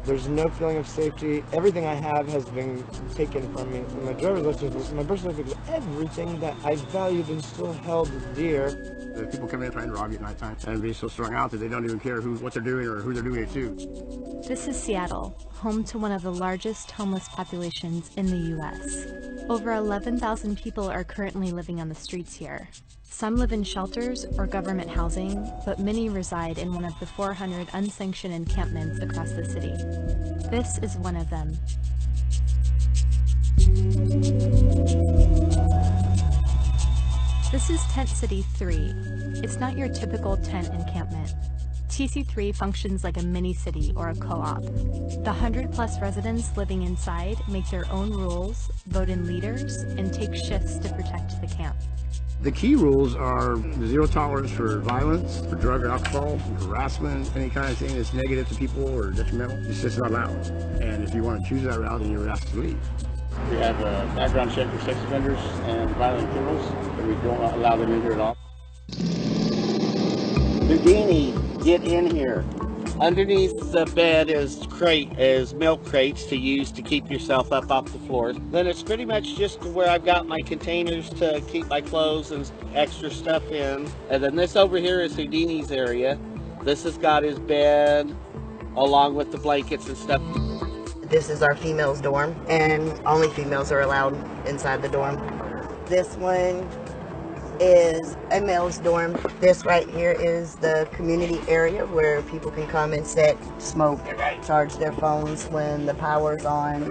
There's no feeling of safety. Everything I have has been taken from me. My driver's license, my birth certificate, everything that I valued and still held dear. The people come in trying to rob you at nighttime and be so strung out that they don't even care what they're doing or who they're doing it to. This is Seattle, home to one of the largest homeless populations in the U.S. Over 11,000 people are currently living on the streets here. Some live in shelters or government housing, but many reside in one of the 400 unsanctioned encampments across the city. This is one of them. This is Tent City 3. It's not your typical tent encampment. TC3 functions like a mini-city or a co-op. The 100-plus residents living inside make their own rules, vote in leaders, and take shifts to protect the camp. The key rules are zero tolerance for violence, for drug or alcohol, harassment, any kind of thing that's negative to people or detrimental. It's just not allowed. And if you want to choose that route, then you're asked to leave. We have a background check for sex offenders and violent criminals, but we don't allow them in here at all. Houdini, get in here. Underneath the bed is milk crates to use to keep yourself up off the floors. Then it's pretty much just where I've got my containers to keep my clothes and extra stuff in. And then this over here is Houdini's area. This has got his bed along with the blankets and stuff. This is our females dorm, and only females are allowed inside the dorm. This one is a male's dorm. This right here is the community area where people can come and sit, smoke, charge their phones when the power's on.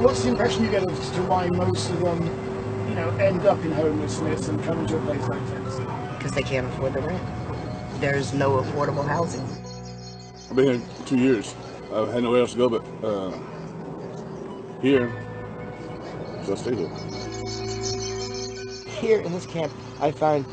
What's the impression you get as to why most of them, end up in homelessness and come to a place like this? Because they can't afford the rent. There's no affordable housing. I've been here 2 years. I've had nowhere else to go but here, so I stay here. Here in this camp, I find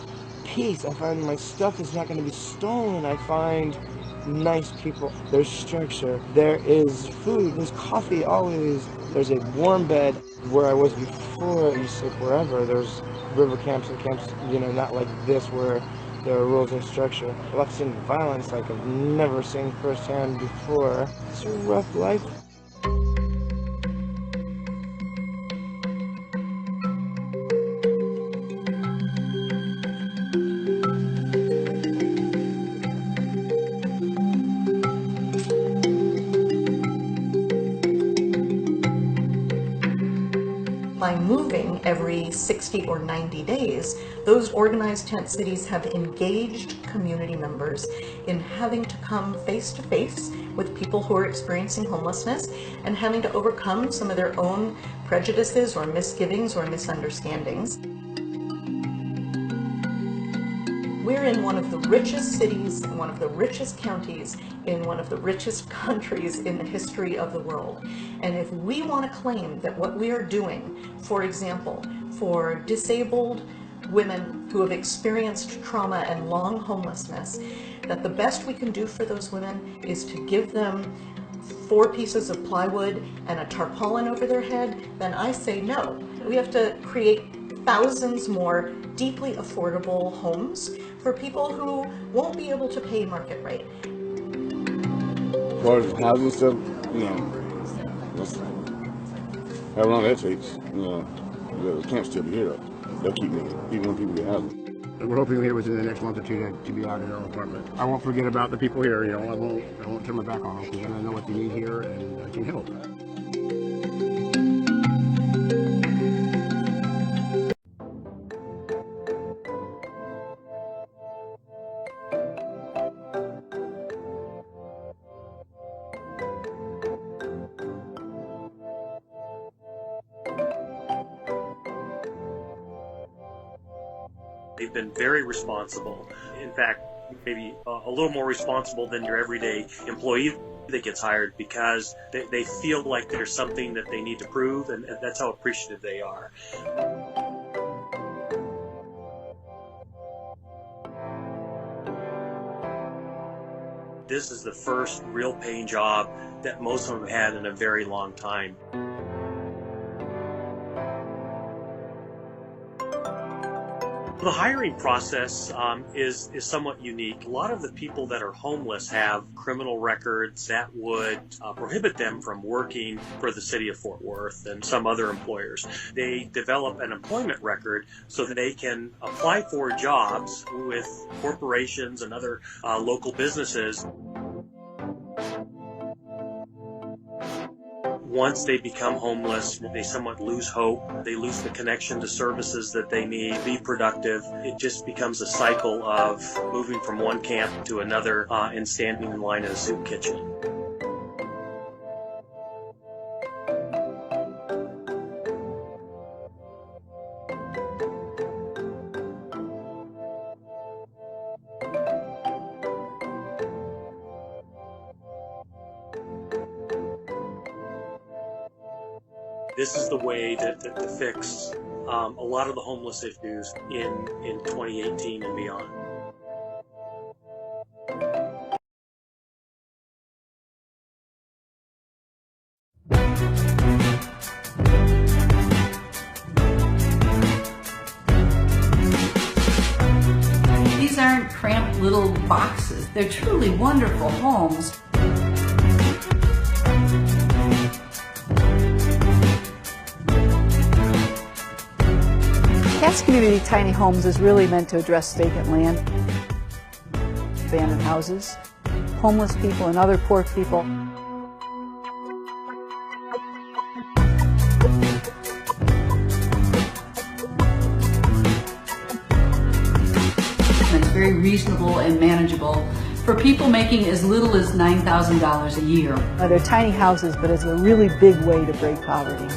peace. I find my stuff is not going to be stolen. I find nice people. There's structure. There is food. There's coffee always. There's a warm bed. Where I was before, you sleep wherever. There's river camps and camps, not like this where there are rules and structure. I've seen violence like I've never seen firsthand before. It's a rough life. By moving every 60 or 90 days, those organized tent cities have engaged community members in having to come face to face with people who are experiencing homelessness and having to overcome some of their own prejudices or misgivings or misunderstandings. We're in one of the richest cities, one of the richest counties, in one of the richest countries in the history of the world. And if we want to claim that what we are doing, for example, for disabled women who have experienced trauma and long homelessness, that the best we can do for those women is to give them 4 pieces of plywood and a tarpaulin over their head, then I say no. We have to create thousands more deeply affordable homes for people who won't be able to pay market rate. As far as housing stuff, that's how long that takes. The camp still be here though. They'll keep me, even when people get housing. We're hoping here within the next month or two to be out in our own apartment. I won't forget about the people here, I won't turn my back on them because I know what they need here and I can help. They've been very responsible. In fact, maybe a little more responsible than your everyday employee that gets hired because they feel like there's something that they need to prove, and that's how appreciative they are. This is the first real paying job that most of them had in a very long time. The hiring process is somewhat unique. A lot of the people that are homeless have criminal records that would prohibit them from working for the city of Fort Worth and some other employers. They develop an employment record so that they can apply for jobs with corporations and other local businesses. Once they become homeless, they somewhat lose hope. They lose the connection to services that they need, be productive. It just becomes a cycle of moving from one camp to another and standing in line at a soup kitchen. This is the way to fix a lot of the homeless issues in 2018 and beyond. These aren't cramped little boxes. They're truly wonderful homes. Cass Community Tiny Homes is really meant to address vacant land, abandoned houses, homeless people, and other poor people. And it's very reasonable and manageable for people making as little as $9,000 a year. They're tiny houses, but it's a really big way to break poverty.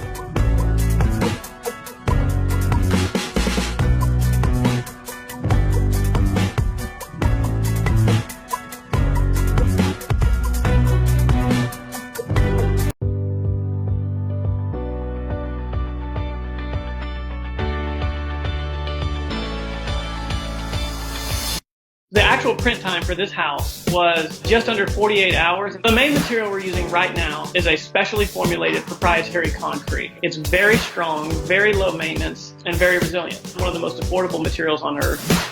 The actual print time for this house was just under 48 hours. The main material we're using right now is a specially formulated proprietary concrete. It's very strong, very low maintenance, and very resilient. One of the most affordable materials on earth.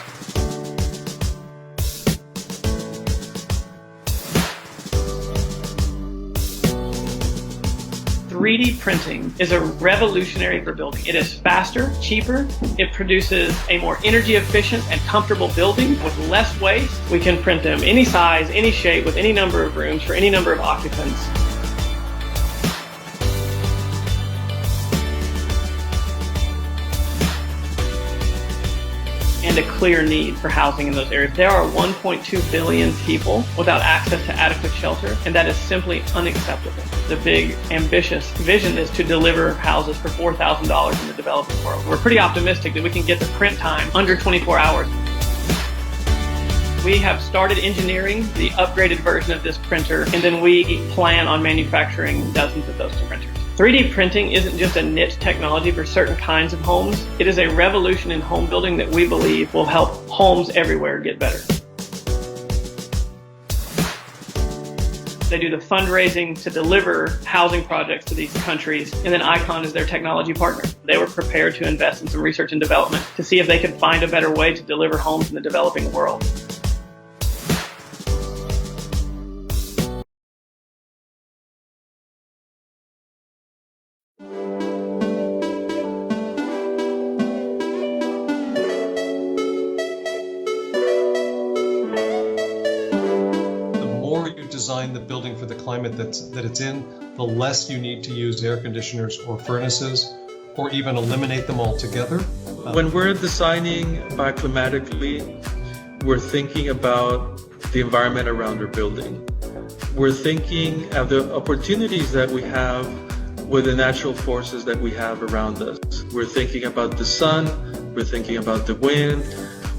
3D printing is a revolutionary for building. It is faster, cheaper, it produces a more energy efficient and comfortable building with less waste. We can print them any size, any shape, with any number of rooms for any number of occupants. And a clear need for housing in those areas. There are 1.2 billion people without access to adequate shelter, and that is simply unacceptable. The big, ambitious vision is to deliver houses for $4,000 in the developing world. We're pretty optimistic that we can get the print time under 24 hours. We have started engineering the upgraded version of this printer, and then we plan on manufacturing dozens of those printers. 3D printing isn't just a niche technology for certain kinds of homes. It is a revolution in home building that we believe will help homes everywhere get better. They do the fundraising to deliver housing projects to these countries, and then ICON is their technology partner. They were prepared to invest in some research and development to see if they could find a better way to deliver homes in the developing world. Design the building for the climate that it's in, the less you need to use air conditioners or furnaces, or even eliminate them altogether. When we're designing bioclimatically, we're thinking about the environment around our building. We're thinking of the opportunities that we have with the natural forces that we have around us. We're thinking about the sun, we're thinking about the wind.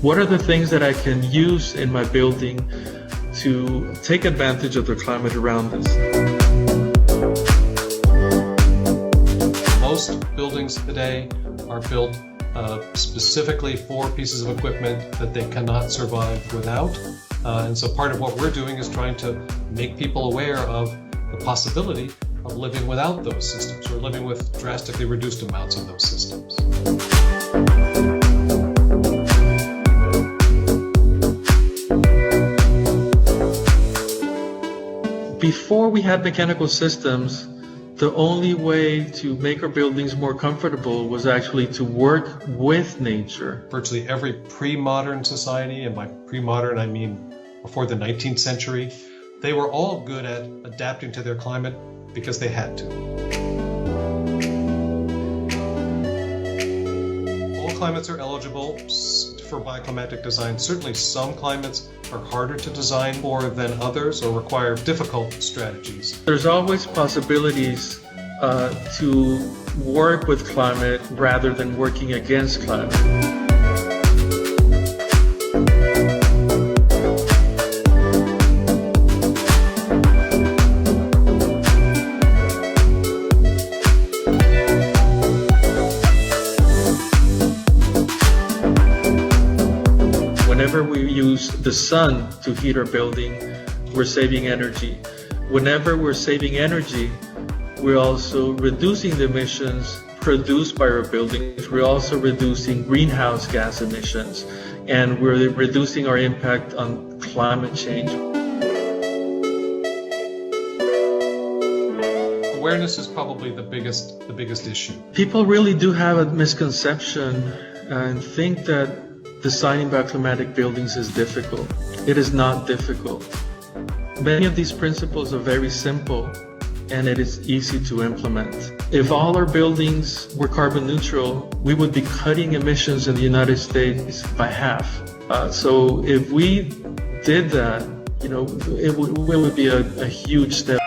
What are the things that I can use in my building to take advantage of the climate around us? Most buildings today are built specifically for pieces of equipment that they cannot survive without. And so part of what we're doing is trying to make people aware of the possibility of living without those systems, or living with drastically reduced amounts of those systems. Before we had mechanical systems, the only way to make our buildings more comfortable was actually to work with nature. Virtually every pre-modern society, and by pre-modern I mean before the 19th century, they were all good at adapting to their climate because they had to. All climates are eligible for bioclimatic design. Certainly some climates are harder to design for than others or require difficult strategies. There's always possibilities to work with climate rather than working against climate. Whenever we use the sun to heat our building, we're saving energy. Whenever we're saving energy, we're also reducing the emissions produced by our buildings. We're also reducing greenhouse gas emissions, and we're reducing our impact on climate change. Awareness is probably the biggest issue. People really do have a misconception and think that designing bioclimatic buildings is difficult. It is not difficult. Many of these principles are very simple, and it is easy to implement. If all our buildings were carbon neutral, we would be cutting emissions in the United States by half. So if we did that, it would be a huge step